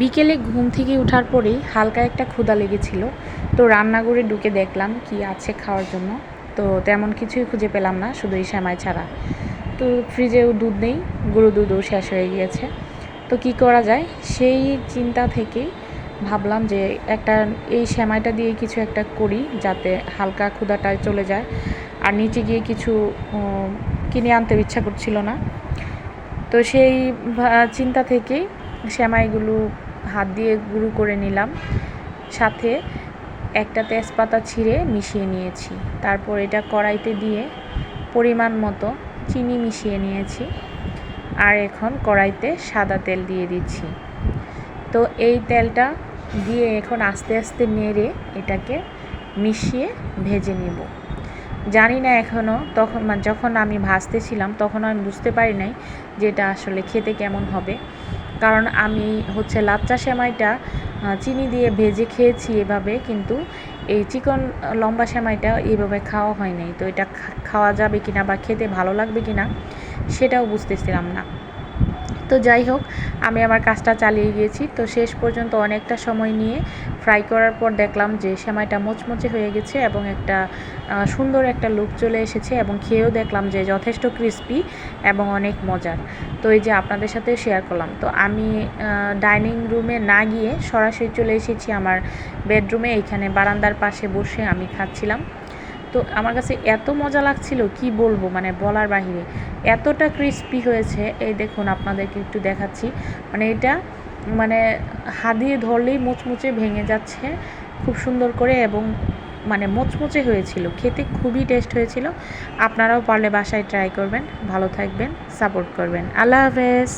বিকেলে ঘুম থেকে ওঠার পরেই হালকা একটা ক্ষুধা লেগেছিল। তো রান্নাঘরে ঢুকে দেখলাম কি আছে খাওয়ার জন্য। তো তেমন কিছুই খুঁজে পেলাম না, শুধু এই সেমাই ছাড়া। তো ফ্রিজেও দুধ নেই, গরুর দুধও শেষ হয়ে গিয়েছে। তো কি করা যায়, সেই চিন্তা থেকেই ভাবলাম যে এই সেমাইটা দিয়ে কিছু একটা করি যাতে হালকা ক্ষুধাটা চলে যায়। আর নিচে গিয়ে কিছু কিনে আনতে ইচ্ছা করছিল না। তো সেই চিন্তা থেকেই সেমাইগুলো হাত দিয়ে গুঁড়ো করে নিলাম, সাথে একটা তেজপাতা ছিঁড়ে মিশিয়ে নিয়েছি। তারপর এটা কড়াইতে দিয়ে পরিমাণ মতো চিনি মিশিয়ে নিয়েছি। আর এখন কড়াইতে সাদা তেল দিয়ে দিচ্ছি। তো এই তেলটা দিয়ে এখন আস্তে আস্তে নেড়ে এটাকে মিশিয়ে ভেজে নেব। জানি না এখনও, যখন আমি ভাজতেছিলাম তখনও আমি বুঝতে পারি নাই যে এটা আসলে খেতে কেমন হবে। কারণ আমি লাচ্চা সেমাইটা চিনি দিয়ে ভেজে খেয়েছি এভাবে, কিন্তু এই চিকন লম্বা সেমাইটা এইভাবে খাওয়া হয় নাই। তো এটা খাওয়া যাবে কিনা বা খেতে ভালো লাগবে কিনা সেটাও বুঝতেছিলাম না। তো যাই হোক, আমি আমার কাজটা চালিয়ে গিয়েছি। তো শেষ পর্যন্ত অনেকটা সময় নিয়ে ফ্রাই করার পর দেখলাম যে সেমাইটা মুচমুচে হয়ে গেছে এবং একটা সুন্দর একটা লুক চলে এসেছে, এবং খেয়েও দেখলাম যে যথেষ্ট ক্রিস্পি এবং অনেক মজার। তো এই যে আপনাদের সাথে শেয়ার করলাম। তো আমি ডাইনিং রুমে না গিয়ে সরাসরি চলে এসেছি আমার বেডরুমে। এইখানে বারান্দার পাশে বসে আমি খাচ্ছিলাম। তো আমার কাছে এত মজা লাগছিল, কি বলবো, মানে বলার বাহিরে। এতটা ক্রিস্পি হয়েছে, এই দেখুন আপনাদেরকে একটু দেখাচ্ছি। মানে এটা হাত দিয়ে ধরলেই মুচমুচে ভেঙে যাচ্ছে খুব সুন্দর করে, এবং মুচমুচে হয়েছিল, খেতে খুবই টেস্ট হয়েছিল। আপনারাও পারলে বাসায় ট্রাই করবেন। ভালো থাকবেন, সাপোর্ট করবেন। আল্লাহ হাফেজ।